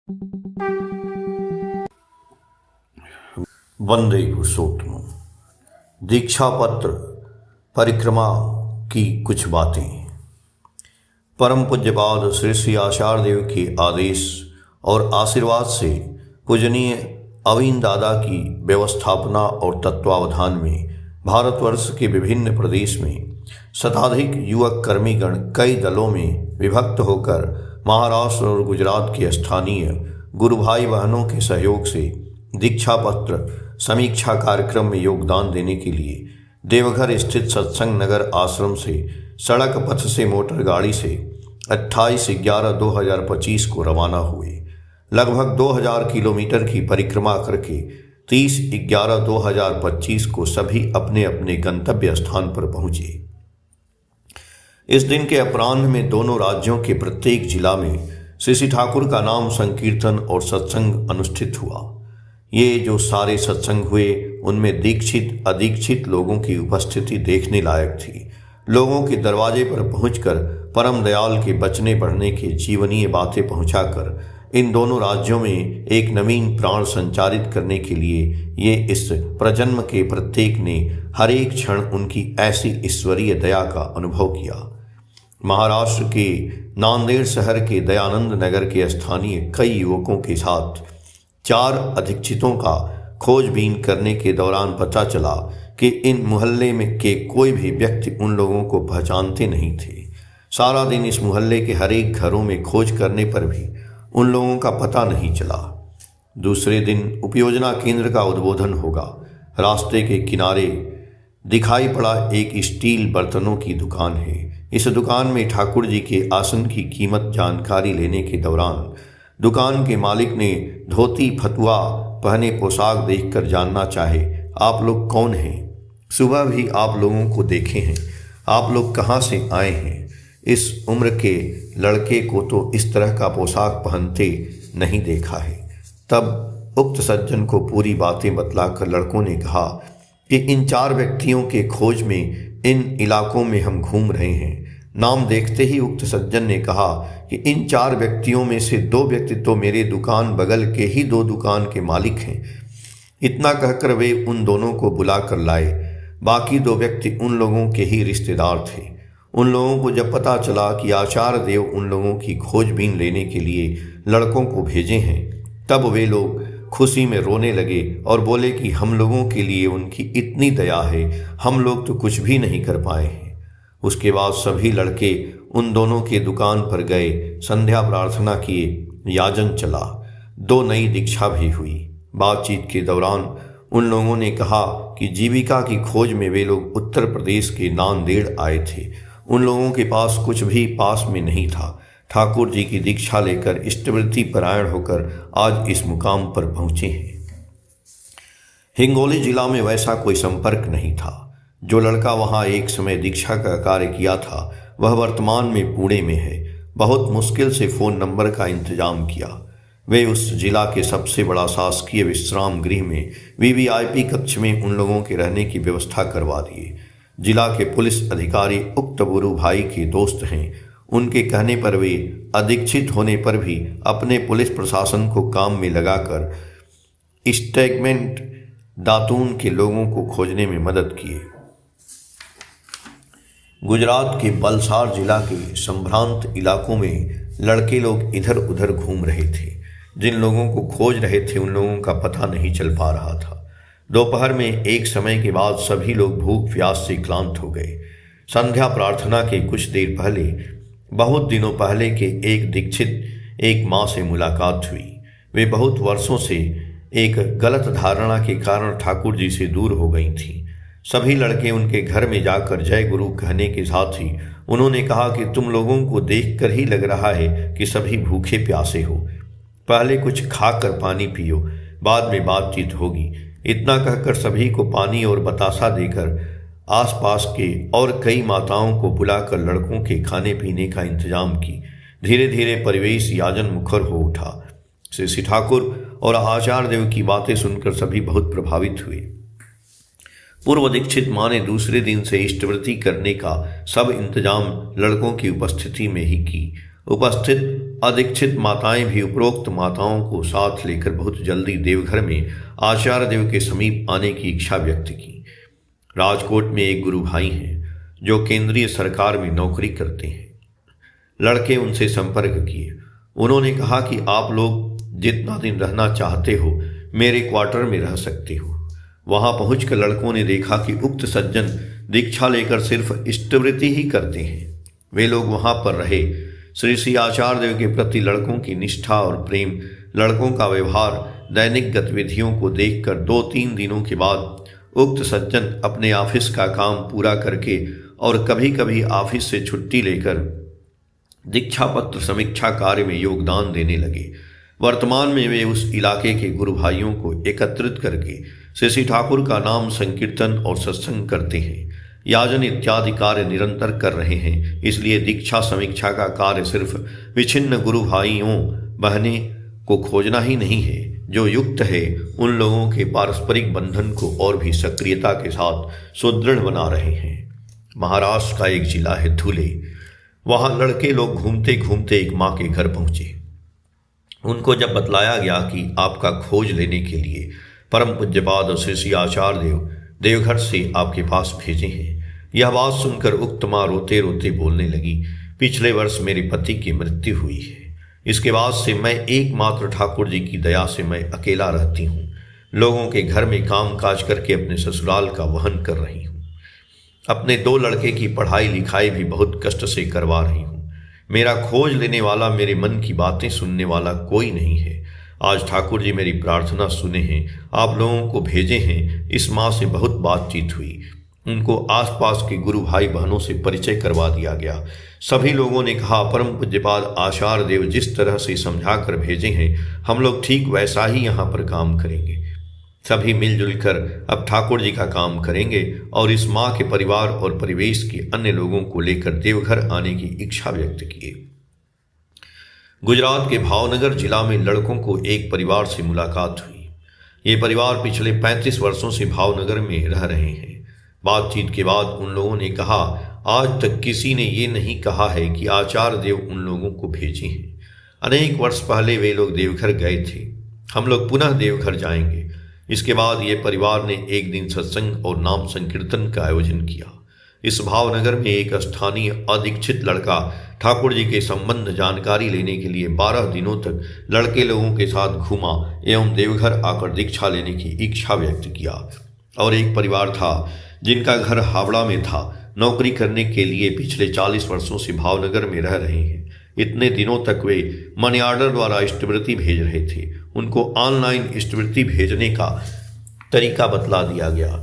वंदे पुरुषोत्तम। दीक्षा पत्र परिक्रमा की कुछ बातें। परम पूज्यपाद श्री श्री आचार्य देव के आदेश और आशीर्वाद से पूजनीय अविन दादा की व्यवस्थापना और तत्वावधान में भारतवर्ष के विभिन्न प्रदेश में शताधिक युवक कर्मीगण कई दलों में विभक्त होकर महाराष्ट्र और गुजरात के स्थानीय गुरु भाई बहनों के सहयोग से दीक्षा पत्र समीक्षा कार्यक्रम में योगदान देने के लिए देवघर स्थित सत्संग नगर आश्रम से सड़क पथ से मोटर गाड़ी से 28/11/2025 को रवाना हुए। लगभग 2000 किलोमीटर की परिक्रमा करके 30/11/2025 को सभी अपने अपने गंतव्य स्थान पर पहुंचे। इस दिन के अपराह्न में दोनों राज्यों के प्रत्येक जिला में श्री ठाकुर का नाम संकीर्तन और सत्संग अनुष्ठित हुआ। ये जो सारे सत्संग हुए उनमें दीक्षित अदीक्षित लोगों की उपस्थिति देखने लायक थी। लोगों के दरवाजे पर पहुंचकर परम दयाल के बचने बढ़ने के जीवनीय बातें पहुंचाकर इन दोनों राज्यों में एक नवीन प्राण संचारित करने के लिए ये इस प्रजन्म के प्रत्येक ने हर एक क्षण उनकी ऐसी ईश्वरीय दया का अनुभव किया। महाराष्ट्र के नांदेड़ शहर के दयानंद नगर के स्थानीय कई युवकों के साथ 4 अधीक्षितों का खोजबीन करने के दौरान पता चला कि इन मोहल्ले में के कोई भी व्यक्ति उन लोगों को पहचानते नहीं थे। सारा दिन इस मोहल्ले के हर एक घरों में खोज करने पर भी उन लोगों का पता नहीं चला। दूसरे दिन उपयोजना केंद्र का उद्बोधन होगा। रास्ते के किनारे दिखाई पड़ा एक स्टील बर्तनों की दुकान है। इस दुकान में ठाकुर जी के आसन की कीमत जानकारी लेने के दौरान दुकान के मालिक ने धोती फतुआ पहने पोशाक देखकर जानना चाहे, आप लोग कौन हैं? सुबह भी आप लोगों को देखे हैं, आप लोग कहाँ से आए हैं? इस उम्र के लड़के को तो इस तरह का पोशाक पहनते नहीं देखा है। तब उक्त सज्जन को पूरी बातें बतलाकर लड़कों ने कहा कि इन 4 व्यक्तियों के खोज में इन इलाकों में हम घूम रहे हैं। नाम देखते ही उक्त सज्जन ने कहा कि इन 4 व्यक्तियों में से 2 व्यक्ति तो मेरे दुकान बगल के ही 2 दुकान के मालिक हैं। इतना कहकर वे उन दोनों को बुला कर लाए। बाकी 2 व्यक्ति उन लोगों के ही रिश्तेदार थे। उन लोगों को जब पता चला कि आचार्य देव उन लोगों की खोजबीन लेने के लिए लड़कों को भेजे हैं, तब वे लोग खुशी में रोने लगे और बोले कि हम लोगों के लिए उनकी इतनी दया है, हम लोग तो कुछ भी नहीं कर पाए हैं। उसके बाद सभी लड़के उन दोनों के दुकान पर गए, संध्या प्रार्थना किए, याजन चला। 2 नई दीक्षा भी हुई। बातचीत के दौरान उन लोगों ने कहा कि जीविका की खोज में वे लोग उत्तर प्रदेश के नांदेड़ आए थे। उन लोगों के पास कुछ भी पास में नहीं था। ठाकुर जी की दीक्षा लेकर इष्टवृत्ति परायण होकर आज इस मुकाम पर पहुंचे हैं। हिंगोली जिला में वैसा कोई संपर्क नहीं था। जो लड़का वहां एक समय दीक्षा का कार्य किया था वह वर्तमान में पुणे में है। बहुत मुश्किल से फ़ोन नंबर का इंतजाम किया। वे उस जिला के सबसे बड़ा शासकीय विश्राम गृह में वीवीआईपी कक्ष में उन लोगों के रहने की व्यवस्था करवा दिए। जिला के पुलिस अधिकारी उक्त गुरु भाई के दोस्त हैं। उनके कहने पर वे अदीक्षित होने पर भी अपने पुलिस प्रशासन को काम में लगाकर स्टेगमेंट दातून के लोगों को खोजने में मदद किए। गुजरात के वलसाड जिला के संभ्रांत इलाकों में लड़के लोग इधर उधर घूम रहे थे। जिन लोगों को खोज रहे थे उन लोगों का पता नहीं चल पा रहा था। दोपहर में एक समय के बाद सभी लोग भूख प्यास से क्लांत हो गए। संध्या प्रार्थना के कुछ देर पहले बहुत दिनों पहले के एक दीक्षित एक माँ से मुलाकात हुई। वे बहुत वर्षों से एक गलत धारणा के कारण ठाकुर जी से दूर हो गई थीं। सभी लड़के उनके घर में जाकर जय गुरु कहने के साथ ही उन्होंने कहा कि तुम लोगों को देखकर ही लग रहा है कि सभी भूखे प्यासे हो। पहले कुछ खाकर पानी पियो, बाद में बातचीत होगी। इतना कहकर सभी को पानी और बतासा देकर आसपास के और कई माताओं को बुलाकर लड़कों के खाने पीने का इंतजाम की। धीरे धीरे परिवेश याजन मुखर हो उठा। श्री ठाकुर और आचार्य देव की बातें सुनकर सभी बहुत प्रभावित हुए। पूर्व दीक्षित माँ ने दूसरे दिन से इष्टवृत्ति करने का सब इंतजाम लड़कों की उपस्थिति में ही की। उपस्थित अदीक्षित माताएं भी उपरोक्त माताओं को साथ लेकर बहुत जल्दी देवघर में आचार्य देव के समीप आने की इच्छा व्यक्त की। राजकोट में एक गुरु भाई हैं जो केंद्रीय सरकार में नौकरी करते हैं। लड़के उनसे संपर्क किए। उन्होंने कहा कि आप लोग जितना दिन रहना चाहते हो मेरे क्वार्टर में रह सकते हो। वहां पहुंचकर लड़कों ने देखा कि उक्त सज्जन दीक्षा लेकर सिर्फ इष्टवृत्ति ही करते हैं। वे लोग वहां पर रहे। श्री श्री आचार्य देव के प्रति लड़कों की निष्ठा और प्रेम, लड़कों का व्यवहार, दैनिक गतिविधियों को देखकर 2-3 दिनों के बाद उक्त सज्जन अपने ऑफिस का काम पूरा करके और कभी कभी ऑफिस से छुट्टी लेकर दीक्षा पत्र समीक्षा कार्य में योगदान देने लगे। वर्तमान में वे उस इलाके के गुरु भाइयों को एकत्रित करके श्री ठाकुर का नाम संकीर्तन और सत्संग करते हैं। याजन इत्यादि कार्य निरंतर कर रहे हैं। इसलिए दीक्षा समीक्षा का कार्य सिर्फ विच्छिन्न गुरु भाइयों बहने को खोजना ही नहीं है, जो युक्त है उन लोगों के पारस्परिक बंधन को और भी सक्रियता के साथ सुदृढ़ बना रहे हैं। महाराष्ट्र का एक जिला है धुले। वहां लड़के लोग घूमते घूमते एक माँ के घर पहुंचे। उनको जब बतलाया गया कि आपका खोज लेने के लिए परम पूज्यपाद श्री श्री आचार्य देव देवघर से आपके पास भेजे हैं। यह बात सुनकर उक्त माँ रोते रोते बोलने लगी, पिछले वर्ष मेरे पति की मृत्यु हुई है। इसके बाद से मैं एकमात्र ठाकुर जी की दया से मैं अकेला रहती हूँ। लोगों के घर में काम काज करके अपने ससुराल का वहन कर रही हूँ। अपने 2 लड़के की पढ़ाई लिखाई भी बहुत कष्ट से करवा रही हूँ। मेरा खोज लेने वाला, मेरे मन की बातें सुनने वाला कोई नहीं है। आज ठाकुर जी मेरी प्रार्थना सुने हैं, आप लोगों को भेजे हैं। इस माँ से बहुत बातचीत हुई। उनको आसपास के गुरु भाई बहनों से परिचय करवा दिया गया। सभी लोगों ने कहा परम पूज्यपाद आचार्य देव जिस तरह से समझा कर भेजे हैं, हम लोग ठीक वैसा ही यहाँ पर काम करेंगे। सभी मिलजुल कर अब ठाकुर जी का काम करेंगे और इस माँ के परिवार और परिवेश के अन्य लोगों को लेकर देवघर आने की इच्छा व्यक्त किए। गुजरात के भावनगर जिला में लड़कों को एक परिवार से मुलाकात हुई। ये परिवार पिछले 35 वर्षों से भावनगर में रह रहे हैं। बातचीत के बाद उन लोगों ने कहा, आज तक किसी ने ये नहीं कहा है कि आचार्य देव उन लोगों को भेजे हैं। अनेक वर्ष पहले वे लोग देवघर गए थे। हम लोग पुनः देवघर जाएंगे। इसके बाद ये परिवार ने एक दिन सत्संग और नाम संकीर्तन का आयोजन किया। इस भावनगर में एक स्थानीय अदीक्षित लड़का ठाकुर जी के संबंध जानकारी लेने के लिए 12 दिनों तक लड़के लोगों के साथ घूमा एवं देवघर आकर दीक्षा लेने की इच्छा व्यक्त किया। और एक परिवार था जिनका घर हावड़ा में था। नौकरी करने के लिए पिछले 40 वर्षों से भावनगर में रह रहे हैं। इतने दिनों तक वे मनी ऑर्डर द्वारा इष्टवृत्ति भेज रहे थे। उनको ऑनलाइन इष्टवृत्ति भेजने का तरीका बतला दिया गया।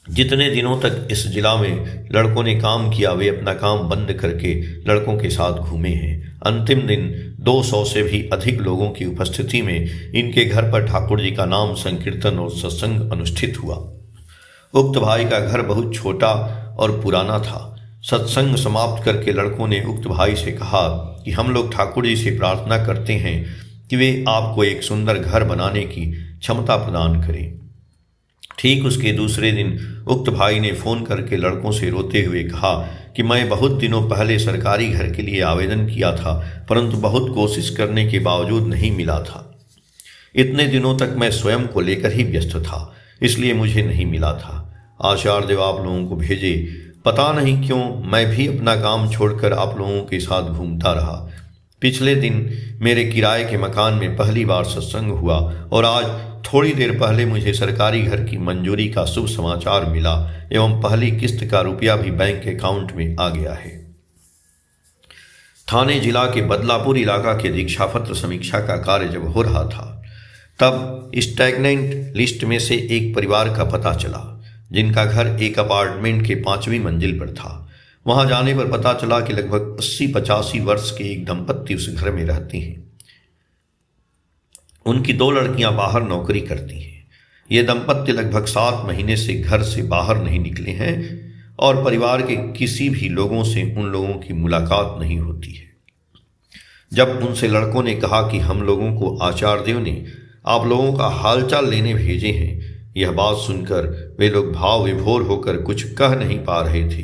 जितने दिनों तक इस जिला में लड़कों ने काम किया, वे अपना काम बंद करके लड़कों के साथ घूमे हैं। अंतिम दिन 200 से भी अधिक लोगों की उपस्थिति में इनके घर पर ठाकुर जी का नाम संकीर्तन और सत्संग अनुष्ठित हुआ। उक्त भाई का घर बहुत छोटा और पुराना था। सत्संग समाप्त करके लड़कों ने उक्त भाई से कहा कि हम लोग ठाकुर जी से प्रार्थना करते हैं कि वे आपको एक सुंदर घर बनाने की क्षमता प्रदान करें। ठीक उसके दूसरे दिन उक्त भाई ने फोन करके लड़कों से रोते हुए कहा कि मैं बहुत दिनों पहले सरकारी घर के लिए आवेदन किया था, परंतु बहुत कोशिश करने के बावजूद नहीं मिला था। इतने दिनों तक मैं स्वयं को लेकर ही व्यस्त था, इसलिए मुझे नहीं मिला था। आचार्य देव आप लोगों को भेजे। पता नहीं क्यों मैं भी अपना काम छोड़कर आप लोगों के साथ घूमता रहा। पिछले दिन मेरे किराए के मकान में पहली बार सत्संग हुआ और आज थोड़ी देर पहले मुझे सरकारी घर की मंजूरी का शुभ समाचार मिला एवं पहली किस्त का रुपया भी बैंक अकाउंट में आ गया है। थाने जिला के बदलापुर इलाका के दीक्षा पत्र समीक्षा का कार्य जब हो रहा था, तब स्टैग्नेंट लिस्ट में से एक परिवार का पता चला जिनका घर एक अपार्टमेंट के 5वीं मंजिल पर था। वहां जाने पर पता चला कि लगभग 80-85 वर्ष के एक दंपत्ति उस घर में रहती हैं। उनकी 2 लड़कियां बाहर नौकरी करती हैं। ये दंपत्ति लगभग 7 महीने से घर से बाहर नहीं निकले हैं और परिवार के किसी भी लोगों से उन लोगों की मुलाकात नहीं होती है। जब उनसे लड़कों ने कहा कि हम लोगों को आचार्य देव ने आप लोगों का हालचाल लेने भेजे हैं, यह बात सुनकर वे लोग भाव विभोर होकर कुछ कह नहीं पा रहे थे।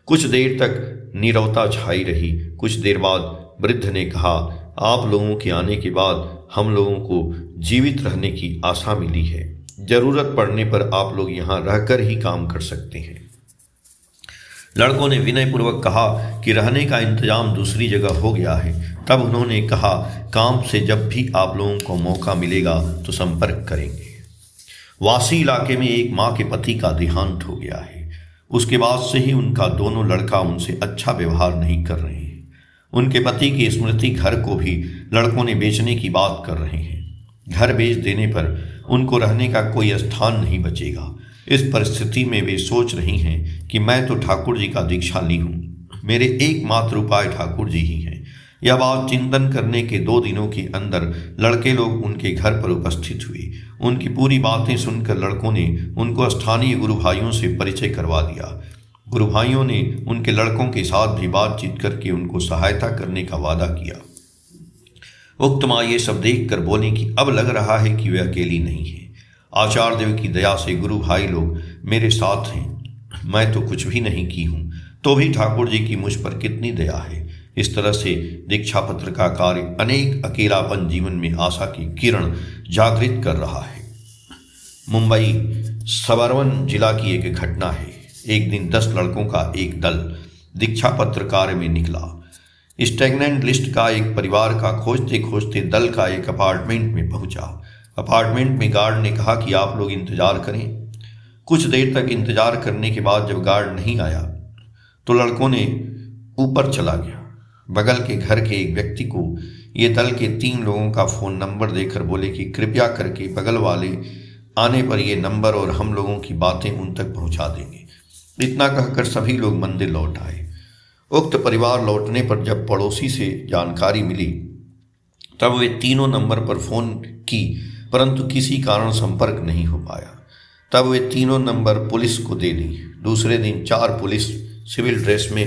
कुछ देर तक नीरवता छाई रही। कुछ देर बाद वृद्ध ने कहा, आप लोगों के आने के बाद हम लोगों को जीवित रहने की आशा मिली है। जरूरत पड़ने पर आप लोग यहाँ रहकर ही काम कर सकते हैं। लड़कों ने विनयपूर्वक कहा कि रहने का इंतजाम दूसरी जगह हो गया है। तब उन्होंने कहा, काम से जब भी आप लोगों को मौका मिलेगा तो संपर्क करेंगे। वासी इलाके में एक माँ के पति का देहांत हो गया है। उसके बाद से ही उनका दोनों लड़का उनसे अच्छा व्यवहार नहीं कर रहे हैं। उनके पति की स्मृति घर को भी लड़कों ने बेचने की बात कर रहे हैं। घर बेच देने पर उनको रहने का कोई स्थान नहीं बचेगा। इस परिस्थिति में वे सोच रही हैं कि मैं तो ठाकुर जी का दीक्षा ली हूँ, मेरे एकमात्र उपाय ठाकुर जी ही हैं। यह बात चिंतन करने के 2 दिनों के अंदर लड़के लोग उनके घर पर उपस्थित हुए। उनकी पूरी बातें सुनकर लड़कों ने उनको स्थानीय गुरु भाइयों से परिचय करवा दिया। गुरु भाइयों ने उनके लड़कों के साथ भी बातचीत करके उनको सहायता करने का वादा किया। उक्त माँ ये सब देख कर बोली कि अब लग रहा है कि वे अकेली नहीं है। आचार्य देव की दया से गुरु भाई लोग मेरे साथ हैं। मैं तो कुछ भी नहीं की हूँ, तो भी ठाकुर जी की मुझ पर कितनी दया है। इस तरह से दीक्षा पत्र का कार्य अनेक अकेलापन जीवन में आशा की किरण जागृत कर रहा है। मुंबई सबर्वन जिला की एक घटना है। एक दिन 10 लड़कों का एक दल दीक्षा पत्र कार्य में निकला। स्टेगनेंट लिस्ट का एक परिवार का खोजते खोजते दल का एक अपार्टमेंट में पहुंचा। अपार्टमेंट में गार्ड ने कहा कि आप लोग इंतजार करें। कुछ देर तक इंतजार करने के बाद जब गार्ड नहीं आया तो लड़कों ने ऊपर चला गया। बगल के घर के एक व्यक्ति को ये दल के 3 लोगों का फ़ोन नंबर देकर बोले कि कृपया करके बगल वाले आने पर ये नंबर और हम लोगों की बातें उन तक पहुंचा देंगे। इतना कहकर सभी लोग मंदिर लौट आए। उक्त परिवार लौटने पर जब पड़ोसी से जानकारी मिली तब वे 3 नंबर पर फ़ोन की, परंतु किसी कारण संपर्क नहीं हो पाया। तब वे 3 नंबर पुलिस को दे दी। दूसरे दिन 4 पुलिस सिविल ड्रेस में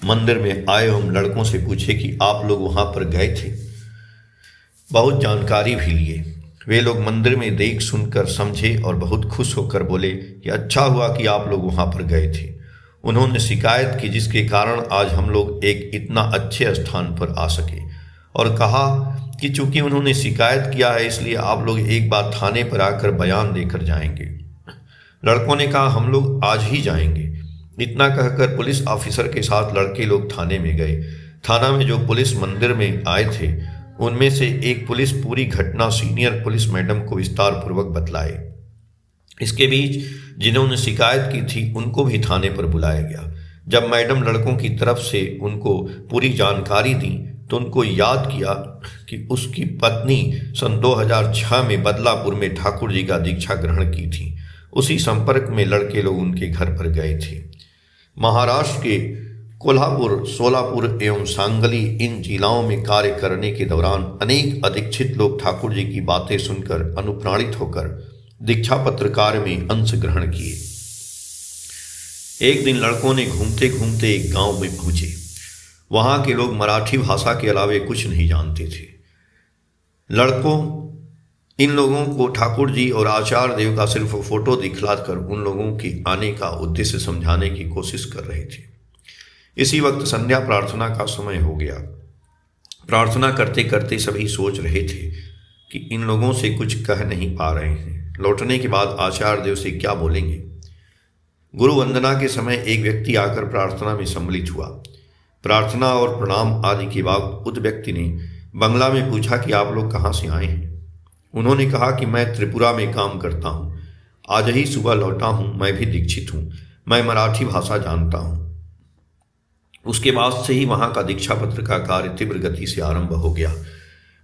मंदिर में आए। हम लड़कों से पूछे कि आप लोग वहाँ पर गए थे। बहुत जानकारी भी लिए। वे लोग मंदिर में देख सुनकर समझे और बहुत खुश होकर बोले कि अच्छा हुआ कि आप लोग वहाँ पर गए थे। उन्होंने शिकायत की जिसके कारण आज हम लोग एक इतना अच्छे स्थान पर आ सके, और कहा कि चूंकि उन्होंने शिकायत किया है इसलिए आप लोग एक बार थाने पर आकर बयान देकर जाएंगे। लड़कों ने कहा हम लोग आज ही जाएंगे। इतना कहकर पुलिस ऑफिसर के साथ लड़के लोग थाने में गए। थाना में जो पुलिस मंदिर में आए थे उनमें से एक पुलिस पूरी घटना सीनियर पुलिस मैडम को विस्तार पूर्वक बतलाए। इसके बीच जिन्होंने शिकायत की थी उनको भी थाने पर बुलाया गया। जब मैडम लड़कों की तरफ से उनको पूरी जानकारी दी तो उनको याद किया कि उसकी पत्नी सन 2006 में बदलापुर में ठाकुर जी का दीक्षा ग्रहण की थी। उसी संपर्क में लड़के लोग उनके घर पर गए थे। महाराष्ट्र के कोल्हापुर, सोलापुर एवं सांगली इन जिलाओं में कार्य करने के दौरान अनेक अदीक्षित लोग ठाकुर जी की बातें सुनकर अनुप्राणित होकर दीक्षा पत्र कार्य में अंश ग्रहण किए। एक दिन लड़कों ने घूमते घूमते एक गांव में पहुंचे। वहां के लोग मराठी भाषा के अलावे कुछ नहीं जानते थे। लड़कों इन लोगों को ठाकुर जी और आचार्य देव का सिर्फ फोटो दिखलाकर उन लोगों के आने का उद्देश्य समझाने की कोशिश कर रहे थे। इसी वक्त संध्या प्रार्थना का समय हो गया। प्रार्थना करते करते सभी सोच रहे थे कि इन लोगों से कुछ कह नहीं पा रहे हैं, लौटने के बाद आचार्य देव से क्या बोलेंगे। गुरु वंदना के समय एक व्यक्ति आकर प्रार्थना में सम्मिलित हुआ। प्रार्थना और प्रणाम आदि के बाद उस व्यक्ति ने बंगला में पूछा कि आप लोग कहाँ से आए हैं। उन्होंने कहा कि मैं त्रिपुरा में काम करता हूँ, आज ही सुबह लौटा हूँ, मैं भी दीक्षित हूँ, मैं मराठी भाषा जानता हूँ। उसके बाद से ही वहाँ का दीक्षा पत्र का कार्य तीव्र गति से आरंभ हो गया।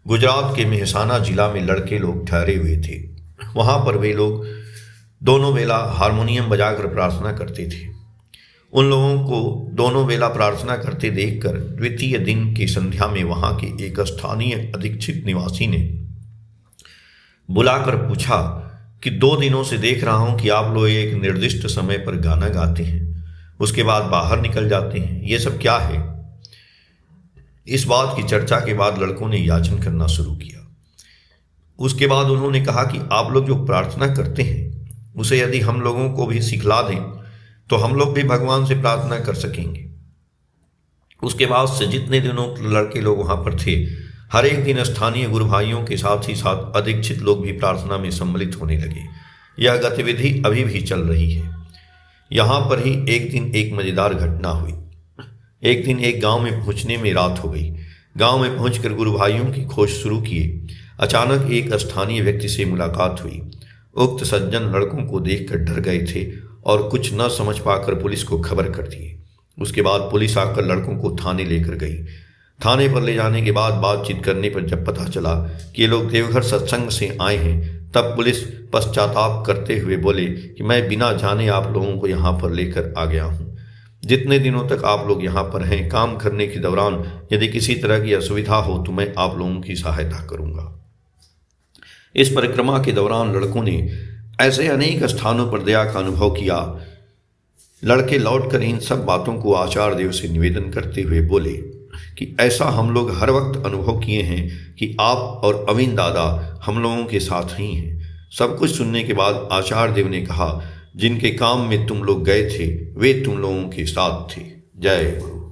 गुजरात के मेहसाना जिला में लड़के लोग ठहरे हुए थे। वहाँ पर वे लोग दोनों वेला हारमोनियम बजाकर प्रार्थना करते थे। उन लोगों को दोनों वेला प्रार्थना करते देखकर द्वितीय दिन की संध्या में वहाँ के एक स्थानीय अदीक्षित निवासी ने बुलाकर पूछा कि 2 दिनों से देख रहा हूँ कि आप लोग एक निर्दिष्ट समय पर गाना गाते हैं, उसके बाद बाहर निकल जाते हैं, ये सब क्या है। इस बात की चर्चा के बाद लड़कों ने याचन करना शुरू किया। उसके बाद उन्होंने कहा कि आप लोग जो प्रार्थना करते हैं उसे यदि हम लोगों को भी सिखला दें तो हम लोग भी भगवान से प्रार्थना कर सकेंगे। उसके बाद से जितने दिनों लड़के लोग वहाँ पर थे, हर एक दिन स्थानीय गुरु भाइयों के साथ ही साथ अदीक्षित लोग भी प्रार्थना में सम्मिलित होने लगे। यह गतिविधि अभी भी चल रही है। यहाँ पर ही एक दिन एक मजेदार घटना हुई। एक दिन एक गांव में पहुंचने में रात हो गई। गांव में पहुंचकर गुरु भाइयों की खोज शुरू किए। अचानक एक स्थानीय व्यक्ति से मुलाकात हुई। उक्त सज्जन लड़कों को देखकर डर गए थे और कुछ न समझ पाकर पुलिस को खबर कर दिए। उसके बाद पुलिस आकर लड़कों को थाने लेकर गई। थाने पर ले जाने के बाद बातचीत करने पर जब पता चला कि ये लोग देवघर सत्संग से आए हैं, तब पुलिस पश्चाताप करते हुए बोले कि मैं बिना जाने आप लोगों को यहाँ पर लेकर आ गया हूँ। जितने दिनों तक आप लोग यहाँ पर हैं, काम करने के दौरान यदि किसी तरह की असुविधा हो तो मैं आप लोगों की सहायता करूँगा। इस परिक्रमा के दौरान लड़कों ने ऐसे अनेक स्थानों पर दया का अनुभव किया। लड़के लौटकर इन सब बातों को आचार्य देव से निवेदन करते हुए बोले कि ऐसा हम लोग हर वक्त अनुभव किए हैं कि आप और अविन दादा हम लोगों के साथ ही हैं। सब कुछ सुनने के बाद आचार्य देव ने कहा, जिनके काम में तुम लोग गए थे वे तुम लोगों के साथ थे। जय गुरु।